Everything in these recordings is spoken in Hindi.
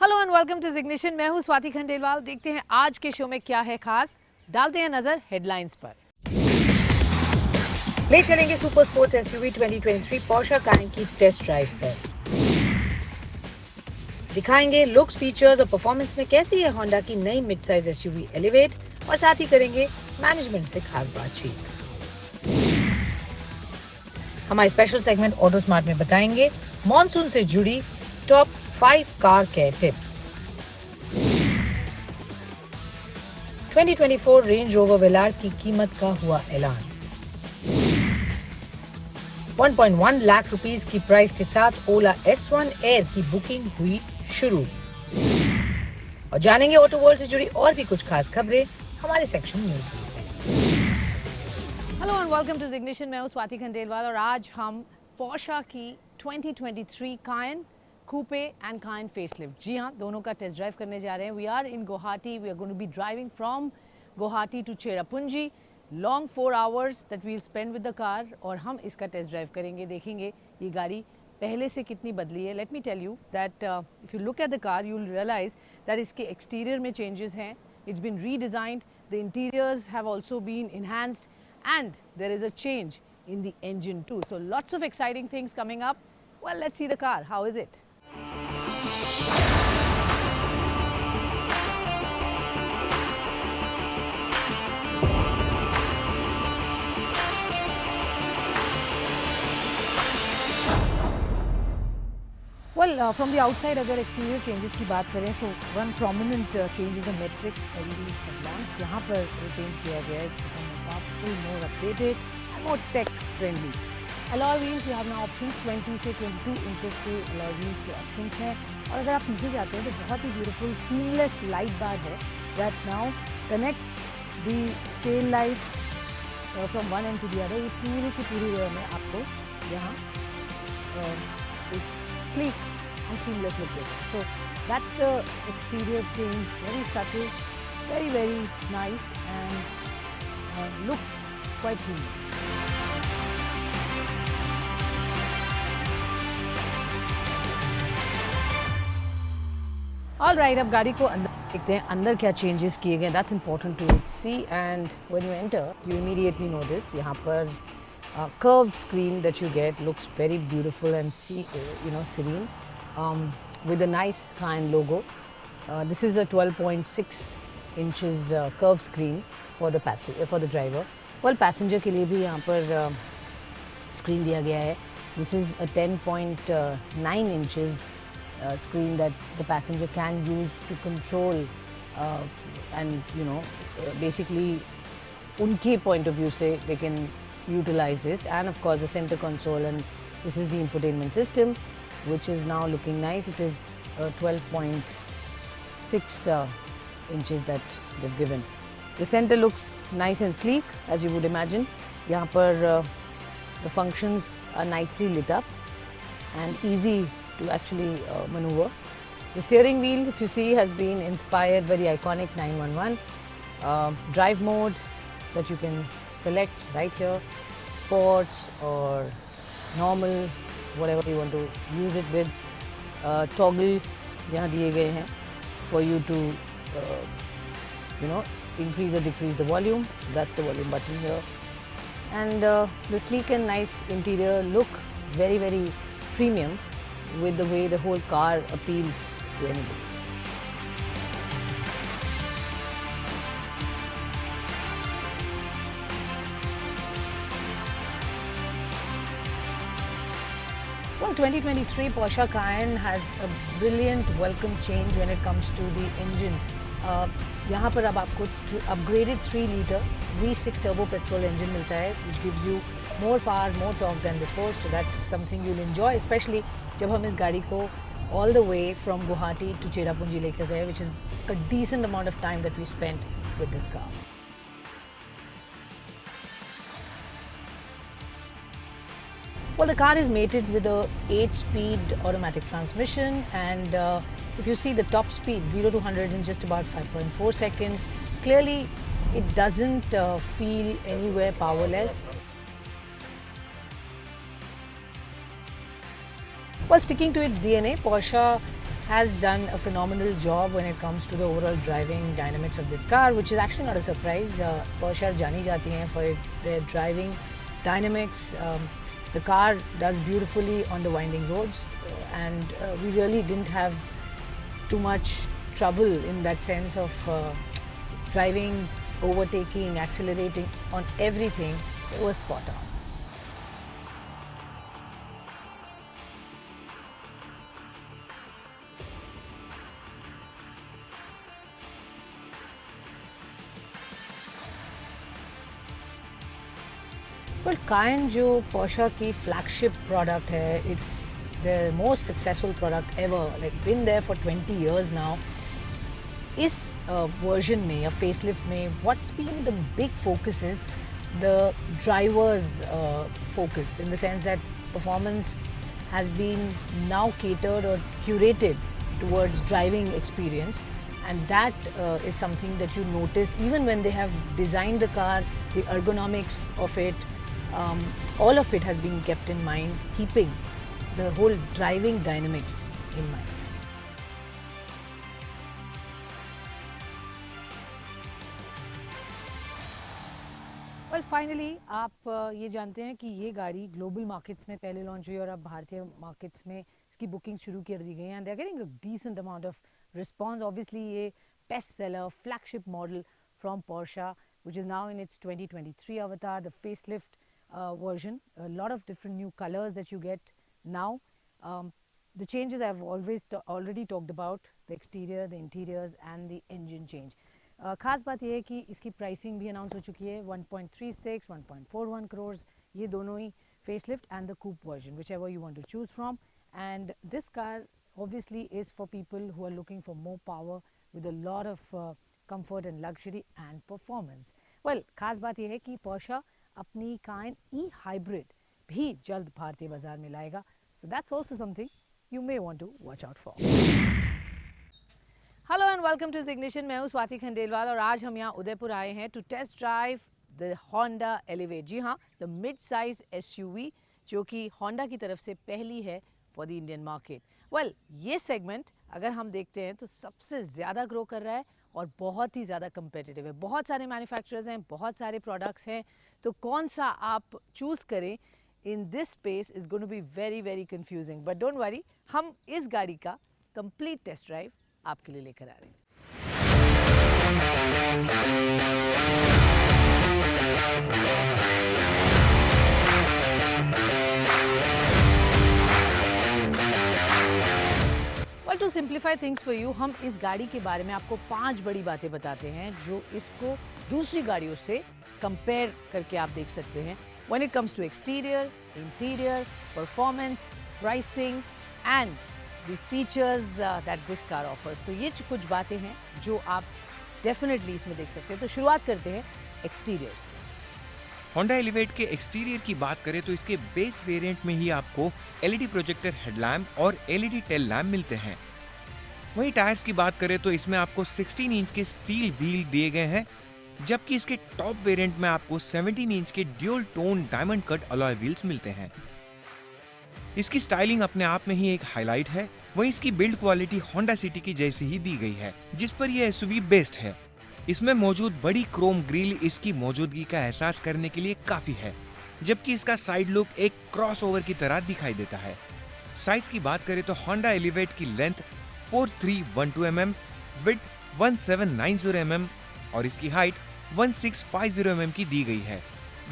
Hello and welcome to Ignition. मैं हूं स्वाति खंडेलवाल। देखते हैं आज के शो में क्या है खास, डालते हैं नजर हेडलाइंस पर। ले चलेंगे सुपर स्पोर्ट्स एसयूवी 2023 पोर्शा कायन की टेस्ट ड्राइव पर। दिखाएंगे लुक्स, फीचर्स और परफॉर्मेंस में कैसी है होंडा की नई मिड साइज एसयूवी एलिवेट, और साथ ही करेंगे मैनेजमेंट से खास बातचीत। हमारे स्पेशल सेगमेंट ऑटो स्मार्ट में बताएंगे मॉनसून से जुड़ी top 5 car care tips. 2024 Range Rover Velar की कीमत का हुआ ऐलान। 1.1 लाख रुपीस की प्राइस के साथ ओला S1 एयर की बुकिंग हुई शुरू। और जानेंगे ऑटो वर्ल्ड से जुड़ी और भी कुछ खास खबरें हमारे सेक्शन न्यूज में। Hello and welcome to Ignition. मैं हूं स्वाति खंडेलवाल और आज हम पोर्शा की 2023 कायन कूपे एंड कायन फेसलिफ्ट, जी हाँ, दोनों का टेस्ट ड्राइव करने जा रहे हैं। We are in Guwahati. We are going to be driving from Guwahati to Cherrapunji. Long 4 hours that we'll spend with the car, और हम इसका टेस्ट ड्राइव करेंगे, देखेंगे ये गाड़ी पहले से कितनी बदली है। Let me tell you that if you look at the car you will realise that इसके एक्सटीरियर में चेंजेस हैं। It's been redesigned, the interiors have also been enhanced, and there is a change in the engine too. So lots of exciting things coming up. Well, let's see the car. How is it? Well, from the outside, अगर exterior changes की बात करें, so one prominent change is the Matrix LED headlamps. यहाँ पर change किया गया है. It's become more powerful, more updated, and more tech friendly. Alloy wheels, you have now options 20 से 22 inches के alloy wheels के options हैं. और अगर आप पीछे जाते हैं तो बहुत ही beautiful seamless light bar है that now connects the tail lights from one end to the other. ये पूरी की पूरी रो में आपको यहाँ एक sleek and seamless look देगा. So that's the exterior change. Very subtle, very nice, and looks quite premium. All right, अब गाड़ी को अंदर देखते हैं, अंदर क्या changes किए गए. That's important to see, and when you enter, you immediately notice यहाँ पर curved screen that you get looks very beautiful and serene, with a nice Kayan logo. This is a 12.6 inches curved screen for the driver. Well, passenger के लिए भी यहाँ पर screen दिया गया है. This is a 10.9 inches screen that the passenger can use to control and basically उनके point of view से they can utilize it, and of course the center console, and this is the infotainment system which is now looking nice. It is 12.6 inches that they've given. The center looks nice and sleek, as you would imagine. यहाँ पर the functions are nicely lit up and easy to actually maneuver. The steering wheel, if you see, has been inspired very iconic 911. Drive mode that you can select right here, sports or normal, whatever you want to use it with. Toggle यहाँ दिए गए हैं for you to increase or decrease the volume. That's the volume button here, and the sleek and nice interior look very premium with the way the whole car appeals to anybody. Well, 2023 Porsche Cayenne has a brilliant welcome change when it comes to the engine. यहाँ पर अब आपको upgraded 3-liter V6 turbo petrol engine मिलता है, which gives you more power, more torque than before. So that's something you'll enjoy, especially जब हम इस गाड़ी को all the way from Guwahati to Cherrapunji लेकर गए, which is a decent amount of time that we spent with this car. Well, the car is mated with a 8-speed automatic transmission, and if you see the top speed, 0 to 100 in just about 5.4 seconds. Clearly, it doesn't feel anywhere powerless. Well, sticking to its DNA, Porsche has done a phenomenal job when it comes to the overall driving dynamics of this car, which is actually not a surprise. Porsche जानी जाती हैं for their driving dynamics. The car does beautifully on the winding roads, and we really didn't have too much trouble in that sense of driving, overtaking, accelerating on everything. It was spot on. Well, Cayenne जो Porsche की flagship product है, it's their most successful product ever, like been there for 20 years now. इस version में या facelift में what's been the big focus is the driver's focus, in the sense that performance has been now catered or curated towards driving experience, and that is something that you notice even when they have designed the car, the ergonomics of it. All of it has been kept in mind, keeping the whole driving dynamics in mind. Well, finally, आप ये जानते हैं कि ये गाड़ी ग्लोबल मार्केट्स में पहले लॉन्च हुई और अब भारतीय मार्केट्स में इसकी बुकिंग शुरू कर दी गई है, and they are getting a decent amount of response. Obviously ये best seller flagship model from Porsche, which is now in its 2023 avatar, the facelift version. A lot of different new colors that you get now. The changes I've already talked about: the exterior, the interiors, and the engine change. खास बात यह है कि इसकी प्राइसिंग भी अनाउंस हो चुकी है. 1.36, 1.41 crores. ये दोनों ही facelift and the coupe version, whichever you want to choose from. And this car obviously is for people who are looking for more power with a lot of comfort and luxury and performance. Well, खास बात यह है कि Porsche अपनी Cayenne e-hybrid भी जल्द भारतीय बाजार में लाएगा. So that's also something you may want to watch out for. Hello and welcome to Ignition. मैं हूँ स्वाति खंडेलवाल और आज हम यहाँ उदयपुर आए हैं to test drive the Honda Elevate. जी हाँ, द मिड साइज SUV जो कि Honda की तरफ से पहली है for the Indian market. Well, ये सेगमेंट अगर हम देखते हैं तो सबसे ज़्यादा ग्रो कर रहा है और बहुत ही ज़्यादा कम्पिटिटिव है. बहुत सारे मैन्युफैक्चरर्स हैं, बहुत सारे प्रोडक्ट्स हैं, तो कौन सा आप चूज़ करें in this space is going to be very very confusing. But don't worry, हम इस गाड़ी का कंप्लीट टेस्ट ड्राइव आपके लिए लेकर आ रहे हैं. Well, to simplify things for you, हम इस गाड़ी के बारे में आपको 5 बड़ी बातें बताते हैं जो इसको दूसरी गाड़ियों से कंपेयर करके आप देख सकते हैं. When it comes to exterior, interior, performance, pricing and the features that this car offers. तो ये कुछ बातें हैं जो आप डेफिनेटली इसमें देख सकते हैं. तो शुरुआत करते हैं एक्सटीरियर से. Honda Elevate के एक्सटीरियर की बात करें तो इसके बेस वेरिएंट में ही आपको LED प्रोजेक्टर हेडलैम्प और LED टेल लैम्प मिलते हैं. वहीं टायर्स की बात करें तो इसमें आपको 16 इंच के स्टील व्हील दिए गए हैं, जबकि इसके टॉप वेरिएंट में आपको 17 इंच के dual tone diamond cut alloy wheels मिलते हैं. इसकी स्टाइलिंग अपने आप में ही एक हाईलाइट है. वहीं इसकी बिल्ड क्वालिटी Honda City की जैसी ही दी गई है, जिस पर यह SUV बेस्ड है. इसमें मौजूद बड़ी क्रोम ग्रिल इसकी मौजूदगी का एहसास करने के लिए काफी है, जबकि इसका साइड लुक एक क्रॉसओवर की तरह दिखाई देता है. साइज की बात करें तो Honda Elevate की लेंथ 4312 mm, विड्थ 1790 mm और इसकी हाइट 1650 mm की दी गई है.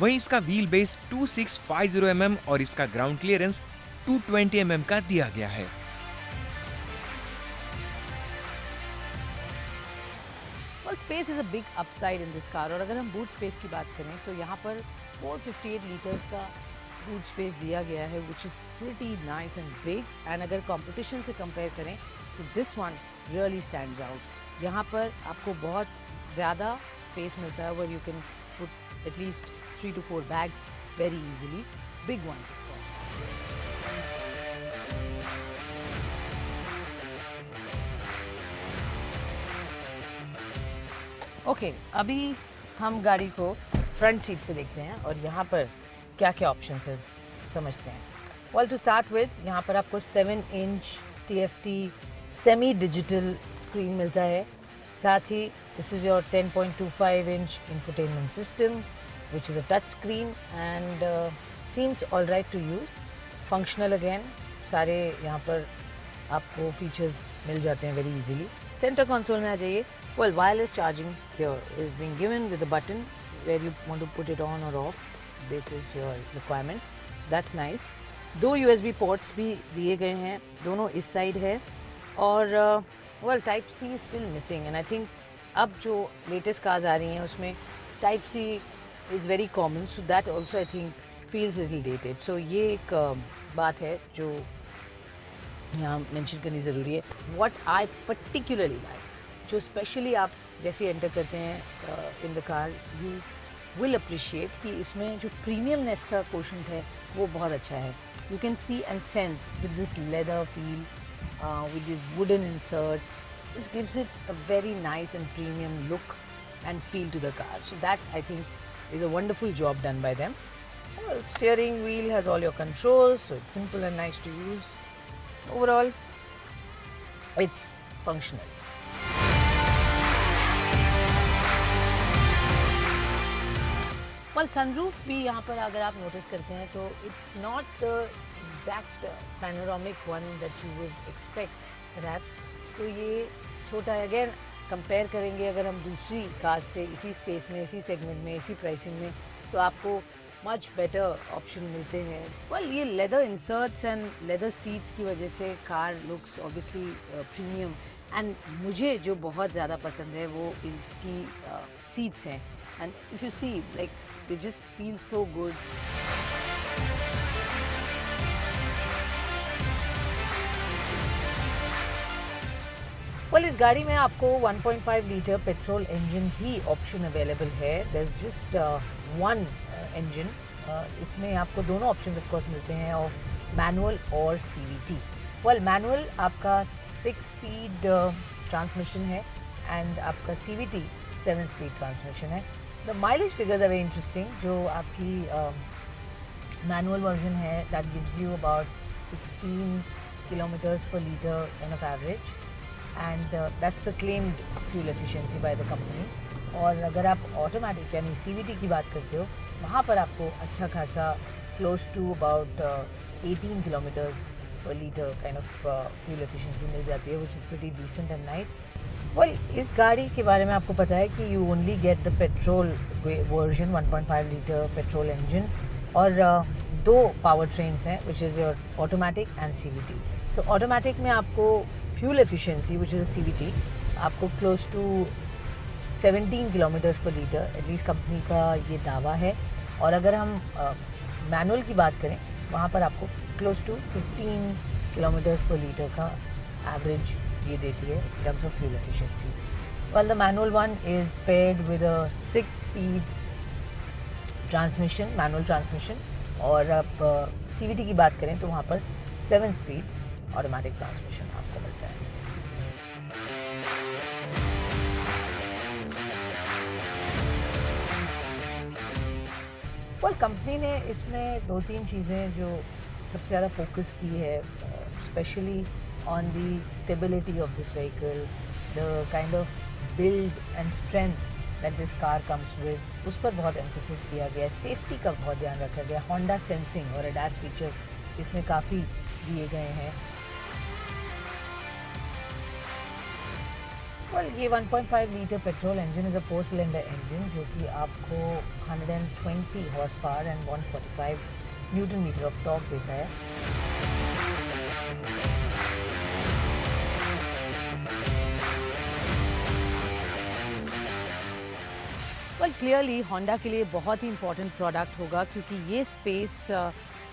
वहीं इसका व्हील बेस 2650 mm और इसका ग्राउंड क्लियरेंस 220 mm का दिया गया है. Well, space is a big upside in this car. और अगर हम बूट स्पेस की बात करें तो यहाँ पर 458 लीटर्स का बूट स्पेस दिया गया है, which is pretty nice and big. And अगर कंपटीशन से कंपेयर करें so this one really stands out. यहाँ पर आपको बहुत ज़्यादा स्पेस मिलता है where you can put at least 3 to 4 bags very easily. Big ones, of course. Okay, अभी हम गाड़ी को फ्रंट सीट से देखते हैं और यहाँ पर क्या क्या ऑप्शंस है समझते हैं. वेल, टू स्टार्ट विद, यहाँ पर आपको 7 inch TFT semi digital screen मिलता है, साथ ही this is your 10.25 inch infotainment system which is a touch screen and seems all right to use, functional again, सारे यहाँ पर आपको फीचर्स मिल जाते हैं वेरी इजीली। सेंटर कंसोल में आ जाइए। Well, wireless charging here is being given with a button where you want to put it on और off, this is your requirement, so that's nice. 2 USB ports भी दिए गए हैं, दोनों इस साइड है और well type C still missing and I think अब जो लेटेस्ट कार्स आ रही हैं उसमें type C is very common, so that also I think feels little dated. सो ये एक बात है जो यहाँ मेंशन करनी ज़रूरी है। व्हाट आई पर्टिकुलरली लाइक, जो स्पेशली आप जैसे एंटर करते हैं in the car, you will appreciate कि इसमें जो प्रीमियमनेस का क्वोशंट है वो बहुत अच्छा है। You can see and sense with this leather feel, with these wooden inserts, this gives it a very nice and premium look and feel to the car. So that I think is a wonderful job done by them. Well, steering wheel has all your controls, so it's simple and nice to use. Overall, it's functional. Well, sunroof भी यहाँ पर अगर आप नोटिस करते हैं तो it's not the exact panoramic one that you would expect perhaps. तो ये छोटा है, अगेन कंपेयर करेंगे अगर हम दूसरी कार से इसी स्पेस में, इसी सेगमेंट में, इसी प्राइसिंग में, तो आपको मच बेटर ऑप्शन मिलते हैं। वेल, ये leather inserts and leather seat की वजह से car looks obviously premium and मुझे जो बहुत ज़्यादा पसंद है वो इसकी सीट्स हैं and if you see like they just feel so good. Well, इस गाड़ी में आपको 1.5 लीटर पेट्रोल इंजन ही ऑप्शन अवेलेबल है। There is just one engine, इसमें आपको दोनों ऑप्शन ऑफ कोर्स मिलते हैं ऑफ मैनुअल और CVT। वेल, मैनुअल आपका 6 स्पीड ट्रांसमिशन है एंड आपका CVT 7 स्पीड ट्रांसमिशन है। The mileage figures are very interesting. जो आपकी मैनुअल वर्जन है that gives you about 16 kilometres पर litre kind of average and that's the claimed fuel efficiency by the company. और अगर आप ऑटोमेटिक यानी CVT की बात करते हो, वहाँ पर आपको अच्छा खासा close to about 18 kilometers per liter kind of fuel efficiency मिल जाती है, which is pretty decent and nice. Well, इस गाड़ी के बारे में आपको पता है कि you only get the petrol version 1.5 liter petrol engine और दो पावर ट्रेन्स हैं which is your automatic and CVT. So automatic में आपको fuel efficiency which is CVT आपको क्लोज टू 17 किलोमीटर्स पर लीटर एटलीस्ट कंपनी का ये दावा है। और अगर हम मैनुअल की बात करें वहाँ पर आपको क्लोज टू 15 किलोमीटर्स पर लीटर का एवरेज ये देती है in terms of fuel efficiency. Well, the manual one is paired with a 6 speed transmission, manual transmission, और आप CVT की बात करें तो वहाँ पर 7 स्पीड ऑटोमेटिक ट्रांसमिशन आपको मिलता है। वेल, कंपनी ने इसमें 2-3 चीज़ें जो सबसे ज़्यादा फोकस की है, specially on the stability of this vehicle, the kind of build and strength that this car comes with, उस पर बहुत एम्फोसिस किया गया है। सेफ्टी का बहुत ध्यान रखा गया। होंडा सेंसिंग और ADAS फीचर्स इसमें काफ़ी दिए गए हैं। वेल, ये 1.5 litre petrol engine is a 4 cylinder engine जो कि आपको 120 horse power and 145 newton metre of torque देता है। वेल, क्लियरली होंडा के लिए बहुत ही इंपॉर्टेंट प्रोडक्ट होगा क्योंकि ये स्पेस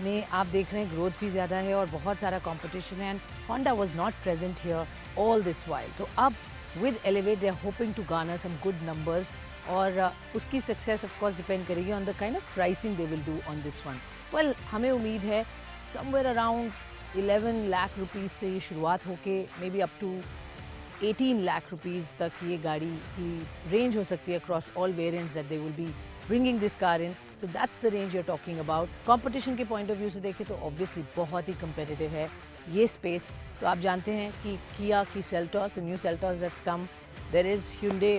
में आप देख रहे हैं ग्रोथ भी ज़्यादा है और बहुत सारा कंपटीशन है and Honda was not present here all this while. तो अब with Elevate they are hoping to garner some good numbers और उसकी सक्सेस ऑफ कोर्स डिपेंड करेगी on the kind of pricing they will do on this one. Well, हमें उम्मीद है समवेयर अराउंड 11 लाख रुपीज़ से ये शुरुआत होके may be up to 18 lakh rupees तक ये गाड़ी की रेंज हो सकती है across all variants that they will be bringing this car in. So that's the range you're talking about. Competition के point of view से देखें तो obviously बहुत ही competitive है ये space. तो आप जानते हैं कि Kia की Seltos, the new Seltos that's come, there is Hyundai,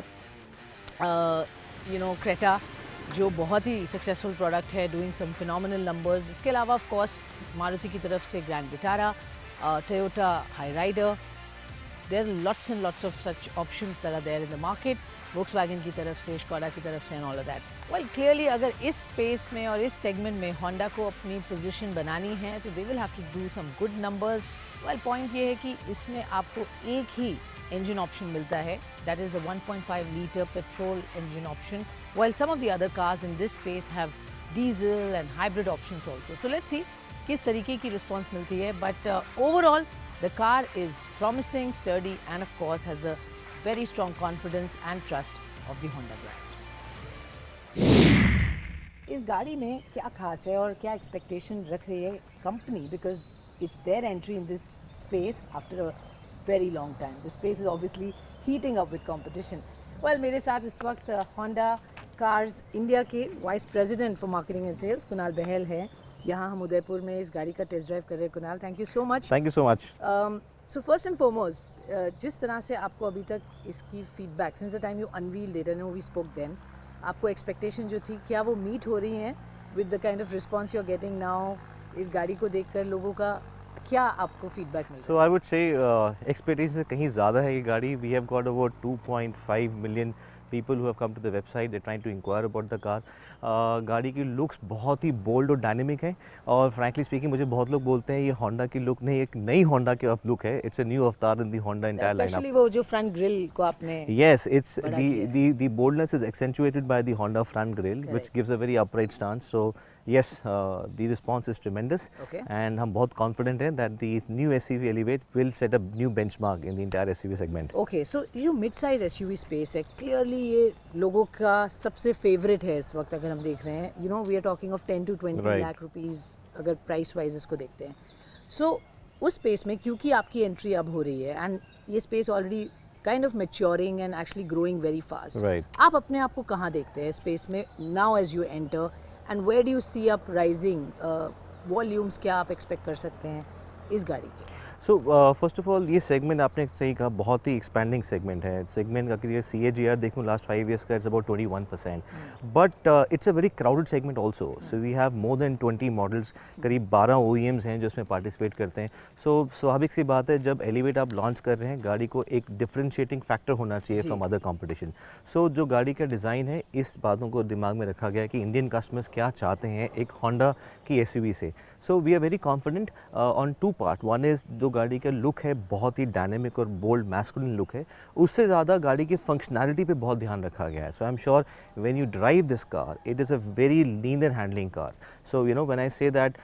Creta, जो बहुत ही सक्सेसफुल प्रोडक्ट है, डूइंग सम फिनोमिनल नंबर्स. इसके अलावा ऑफ कोर्स मारुति की तरफ से Grand Vitara, Toyota Hyrider, there are lots and lots of such options that are there in the market. Volkswagen की तरफ से, स्कोडा की तरफ से and all of that. Well clearly अगर इस स्पेस में और इस सेगमेंट में होंडा को अपनी पोजीशन बनानी है तो they will have to do some good numbers. Well point ये है कि इसमें आपको एक ही engine option मिलता है, that is the 1.5 liter petrol engine option, while some of the other cars in this space have diesel and hybrid options also. So let's see किस तरीके की response मिलती है, but overall the car is promising, sturdy and of course has a very strong confidence and trust of the Honda brand. इस गाड़ी में क्या खास है और क्या expectation रख रही है company, because it's their entry in this space after a very long time. The space is obviously heating up with competition. Well, मेरे साथ इस वक्त Honda Cars India के vice president for marketing and sales Kunal Bahl हैं. यहाँ हम उदयपुर में इस गाड़ी का टेस्ट ड्राइव कर रहे हैं. Kunal, thank you so much. Thank you so much. So first and foremost, जिस तरह से आपको अभी तक इसकी feedback since the time you unveiled it, I know we spoke then, आपको एक्सपेक्टेशन जो थी क्या वो मीट हो रही हैं with the kind of response you are getting now? इस गाड़ी को देखकर लोगों का क्या आपको फीडबैक मिला? सो आई वुड से एक्सपेक्टेशन से कहीं ज़्यादा है ये गाड़ी. We have got over 2.5 million people who have come to the website, they're trying to inquire about the car. गाड़ी की लुक्स बहुत ही बोल्ड और डायनेमिक है और फ्रैंकली स्पीकिंग मुझे बहुत लोग बोलते हैं ये होंडा की लुक नहीं, एक नई होंडा की लुक है. इट्स अ न्यू अवतार in the Honda entire lineup. Specially वो जो फ्रंट ग्रिल को आपने Yes, it's the boldness is accentuated by the Honda front grille, which gives a very upright stance. So yes, the response is tremendous, and हम बहुत confident हैं that the new SUV Elevate will set a new benchmark in the entire SUV segment. Okay, so जो mid-size SUV space है, clearly ये लोगों का सबसे favorite है इस वक्त अगर हम देख रहे हैं. You know, we are talking of 10 to 20 lakh rupees अगर price wise इसको देखते हैं. So उस space में क्योंकि आपकी entry अब हो रही है and ये space already kind of maturing and actually growing very fast. Right. आप अपने आप को कहाँ देखते हैं space में now as you enter, and where do you see up rising volumes? क्या आप expect कर सकते हैं इस गाड़ी के? सो फर्स्ट ऑफ ऑल ये सेगमेंट आपने सही कहा, बहुत ही एक्सपैंडिंग सेगमेंट है. सेगमेंट का अगर CAGR देखूँ लास्ट 5 years का, it's about 21%, but it's a very crowded segment also. So we have more than 20 models, करीब 12 OEMs हैं जो इसमें पार्टिसिपेट करते हैं. सो स्वाभाविक सी बात है जब एलिवेट आप लॉन्च कर रहे हैं गाड़ी को एक डिफरेंशिएटिंग फैक्टर होना चाहिए फ्रॉम अदर कॉम्पिटिशन. सो जो गाड़ी का डिज़ाइन है इस बातों को दिमाग में रखा गया कि इंडियन कस्टमर्स क्या चाहते हैं एक होंडा की SUV से. So we are very confident on 2 part. One is जो गाड़ी का लुक है बहुत ही डायनेमिक और बोल्ड मैस्कुलिन लुक है, उससे ज़्यादा गाड़ी की फंक्शनैलिटी पे बहुत ध्यान रखा गया है. So I am sure when you drive this car it is a very leaner handling car. So you know when I say that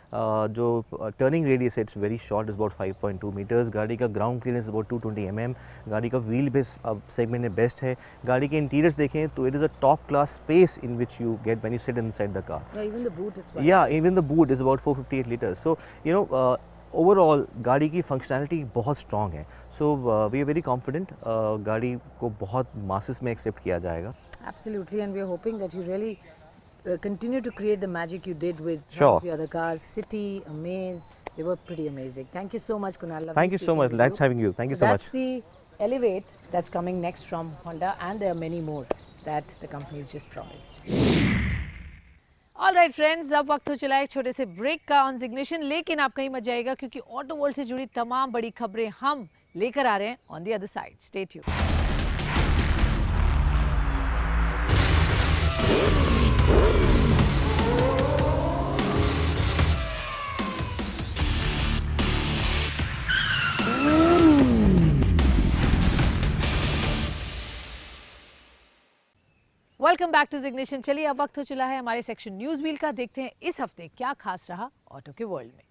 जो turning radius it's very short, is about 5.2 metres. गाड़ी का ग्राउंड क्लियरेंस अबाउट 220 mm. गाड़ी का व्हील बेस अब सेगमेंट में बेस्ट है. गाड़ी के इंटीरियर्स देखें तो it is a top class space in which you get when you sit inside the car. Even the boot is fine. Yeah, even the boot is about 458 liters. So you know, overall गाड़ी की फंक्शनैलिटी बहुत स्ट्रॉन्ग है. So we are very confident गाड़ी को बहुत मासेस में एक्सेप्ट किया जाएगा. Absolutely, and we are hoping that you really continue to create the magic you did with Sure. the other cars. City, Amaze, they were pretty amazing. Thank you so much, Kunal. Lovely Thank you so speaking much. with Nice having you. Thank you so much. That's the Elevate that's coming next from Honda, and there are many more that the company has just promised. All right friends, अब वक्त हो चला है छोटे से ब्रेक का ऑन जिग्नेशन. लेकिन आप कहीं मत जाइएगा क्योंकि ऑटो वर्ल्ड से जुड़ी तमाम बड़ी खबरें हम लेकर आ रहे हैं on the other side. Stay tuned. Welcome back to जिग्नेशन. चलिए अब वक्त हो चला है हमारे सेक्शन न्यूज व्हील का. देखते हैं इस हफ्ते क्या खास रहा ऑटो के वर्ल्ड में.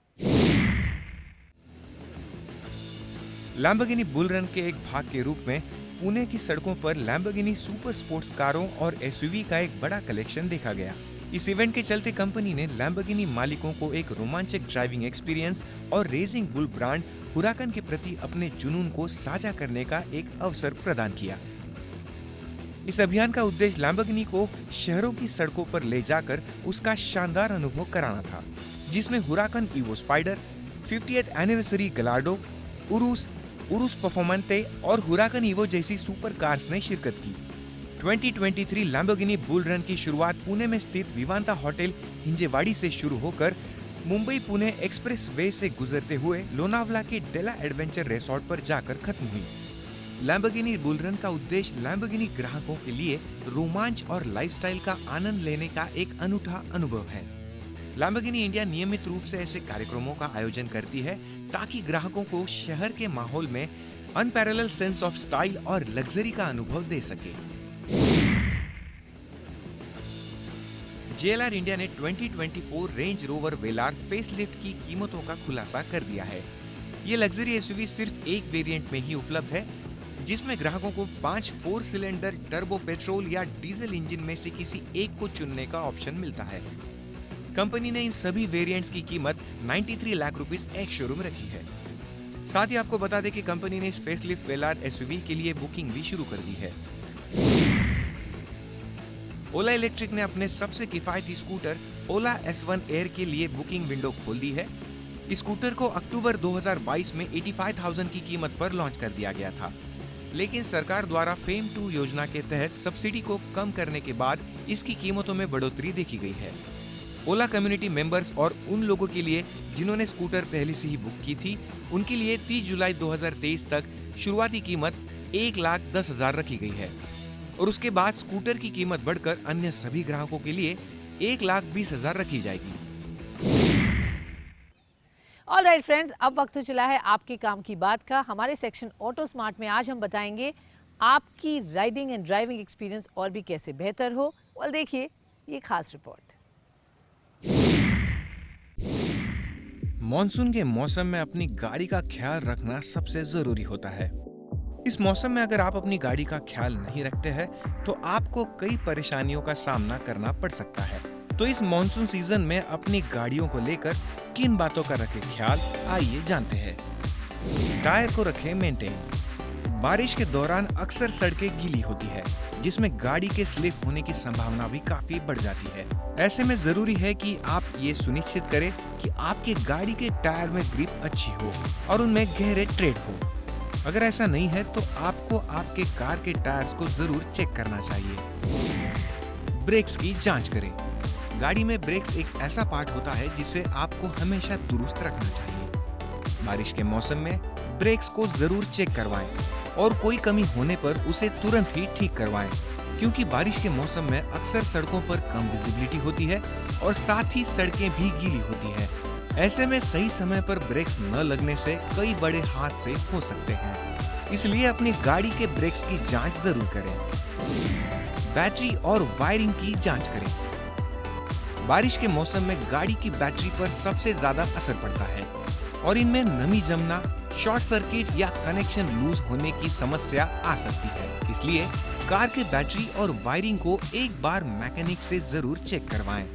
लैम्बोर्गिनी बुल रन के एक भाग के रूप में पुणे की सड़कों पर लैम्बोर्गिनी सुपर स्पोर्ट्स कारों और SUV का एक बड़ा कलेक्शन देखा गया. इस इवेंट के चलते कंपनी ने लैम्बोर्गिनी मालिकों को एक रोमांचक ड्राइविंग एक्सपीरियंस और रेसिंग बुल ब्रांड हुराकन के प्रति अपने जुनून को साझा करने का एक अवसर प्रदान किया. इस अभियान का उद्देश्य लैम्बोर्गिनी को शहरों की सड़कों पर ले जाकर उसका शानदार अनुभव कराना था, जिसमें Huracan Evo Spyder, 50th anniversary Gallardo, Urus Performante और हुराकन इवो जैसी सुपर कार्स ने शिरकत की। 2023 लैम्बोर्गिनी बुल रन की शुरुआत पुणे में स्थित विवांता होटल हिंजेवाड़ी से शुरू होकर मुंबई पुणे एक्सप्रेस वे से गुजरते हुए लोनावला के डेला एडवेंचर रिसोर्ट पर जाकर खत्म हुई। लैम्बोर्गिनी बुल रन का उद्देश्य लैम्बोर्गिनी ग्राहकों के लिए रोमांच और लाइफस्टाइल का आनंद लेने का एक अनूठा अनुभव है। लैम्बोर्गिनी इंडिया नियमित रूप से ऐसे कार्यक्रमों का आयोजन करती है ताकि ग्राहकों को शहर के माहौल में अनपैरेलल सेंस ऑफ स्टाइल और लग्जरी का अनुभव दे सके। JLR इंडिया ने 2024 रेंज रोवर वेलार फेसलिफ्ट की कीमतों का खुलासा कर दिया है। ये लग्जरी एसयूवी सिर्फ एक वेरिएंट में ही उपलब्ध है, जिसमें ग्राहकों को 5 4 सिलेंडर टर्बो पेट्रोल या डीजल इंजन में से किसी एक को चुनने का ऑप्शन मिलता है। कंपनी ने इन सभी वेरिएंट्स की कीमत 93 लाख रुपीस एक शोरूम रखी है। साथ ही आपको बता दें कि कंपनी ने इस फेसलिफ्ट वेलार एसयूवी के लिए बुकिंग भी शुरू कर दी है। ओला इलेक्ट्रिक ने अपने सबसे किफायती स्कूटर ओला S1 एयर के लिए बुकिंग विंडो खोल दी है। इस स्कूटर को अक्टूबर 2022 में 85,000 की कीमत पर लॉन्च कर दिया गया था, लेकिन सरकार द्वारा फेम 2 योजना के तहत सब्सिडी को कम करने के बाद इसकी कीमतों में बढ़ोतरी देखी गई है। ओला कम्युनिटी मेंबर्स और उन लोगों के लिए जिन्होंने स्कूटर पहले से ही बुक की थी, उनके लिए 30 जुलाई 2023 तक शुरुआती कीमत 1,10,000 रखी गई है और उसके बाद स्कूटर की कीमत बढ़कर अन्य सभी ग्राहकों के लिए 1,20,000 रखी जाएगी। ऑलराइट फ्रेंड्स, अब वक्त हो चला है आपके काम की बात का। हमारे सेक्शन ऑटो स्मार्ट में आज हम बताएंगे आपकी राइडिंग एंड ड्राइविंग एक्सपीरियंस और भी कैसे बेहतर हो। वेल, देखिए ये खास रिपोर्ट। मॉनसून के मौसम में अपनी गाड़ी का ख्याल रखना सबसे जरूरी होता है। इस मौसम में अगर आप अपनी गाड़ी का ख्याल नहीं रखते हैं तो आपको कई परेशानियों का सामना करना पड़ सकता है। तो इस मॉनसून सीजन में अपनी गाड़ियों को लेकर किन बातों का रखें ख्याल, आइए जानते हैं। टायर को रखें मेंटेन। बारिश के दौरान अक्सर सड़कें गीली होती है, जिसमें गाड़ी के स्लिप होने की संभावना भी काफी बढ़ जाती है। ऐसे में जरूरी है कि आप ये सुनिश्चित करें कि आपके गाड़ी के टायर में ग्रिप अच्छी हो और उनमें गहरे ट्रेड हो। अगर ऐसा नहीं है तो आपको आपके कार के टायर्स को जरूर चेक करना चाहिए। ब्रेक्स की जांच करें। गाड़ी में ब्रेक्स एक ऐसा पार्ट होता है जिसे आपको हमेशा दुरुस्त रखना चाहिए। बारिश के मौसम में ब्रेक्स को जरूर चेक करवाएं और कोई कमी होने पर उसे तुरंत ही ठीक करवाएं, क्योंकि बारिश के मौसम में अक्सर सड़कों पर कम विजिबिलिटी होती है और साथ ही सड़कें भी गीली होती है। ऐसे में सही समय पर ब्रेक्स न लगने से कई बड़े हादसे हो सकते हैं, इसलिए अपनी गाड़ी के ब्रेक्स की जांच जरूर करें। बैटरी और वायरिंग की जांच करें। बारिश के मौसम में गाड़ी की बैटरी पर सबसे ज्यादा असर पड़ता है और इनमें नमी जमना, शॉर्ट सर्किट या कनेक्शन लूज होने की समस्या आ सकती है। इसलिए कार के बैटरी और वायरिंग को एक बार मैकेनिक से जरूर चेक करवाएं।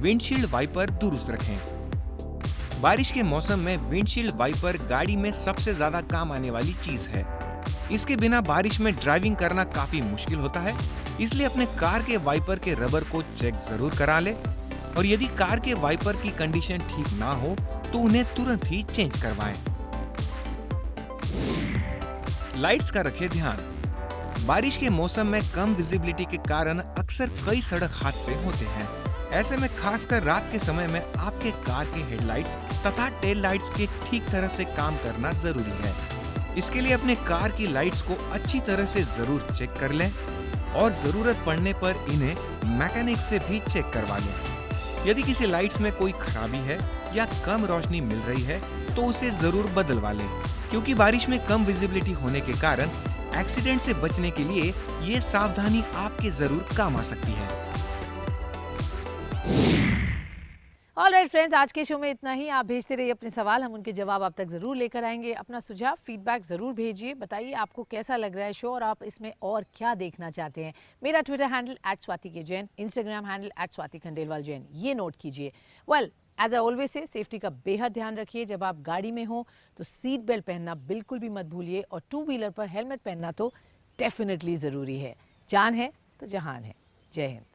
विंडशील्ड वाइपर दुरुस्त रखें। बारिश के मौसम में विंडशील्ड वाइपर गाड़ी में सबसे ज्यादा काम आने वाली चीज है। इसके बिना बारिश में ड्राइविंग करना काफी मुश्किल होता है, इसलिए अपने कार के वाइपर के रबर को चेक जरूर करा ले और यदि कार के वाइपर की कंडीशन ठीक ना हो तो उन्हें तुरंत ही चेंज करवाएं। लाइट्स का रखें ध्यान। बारिश के मौसम में कम विजिबिलिटी के कारण अक्सर कई सड़क हादसे होते हैं। ऐसे में खासकर रात के समय में आपके कार के हेडलाइट्स तथा टेल लाइट्स के ठीक तरह से काम करना जरूरी है। इसके लिए अपने कार की लाइट्स को अच्छी तरह से जरूर चेक कर लें और जरूरत पड़ने पर इन्हें मैकेनिक से भी चेक करवा लें। यदि किसी लाइट्स में कोई खराबी है या कम रोशनी मिल रही है तो उसे जरूर बदलवा लें, क्योंकि बारिश में कम विजिबिलिटी होने के कारण एक्सीडेंट से बचने के लिए ये सावधानी आपके जरूर काम आ सकती है। ऑलराइट फ्रेंड्स, आज के शो में इतना ही। आप भेजते रहिए अपने सवाल, हम उनके जवाब आप तक जरूर लेकर आएंगे। अपना सुझाव, फीडबैक जरूर भेजिए। बताइए आपको कैसा लग रहा है शो और आप इसमें और क्या देखना चाहते हैं। मेरा Twitter handle @swati_jain, Instagram handle @swati_khandelwal ये नोट कीजिए। Well, as I always say, safety का बेहद ध्यान रखिए। जब आप गाड़ी में हो तो सीट बेल्ट पहनना बिल्कुल भी मत भूलिए और 2 व्हीलर पर हेलमेट पहनना तो डेफिनेटली ज़रूरी है। जान है तो जहान है। जय हिंद।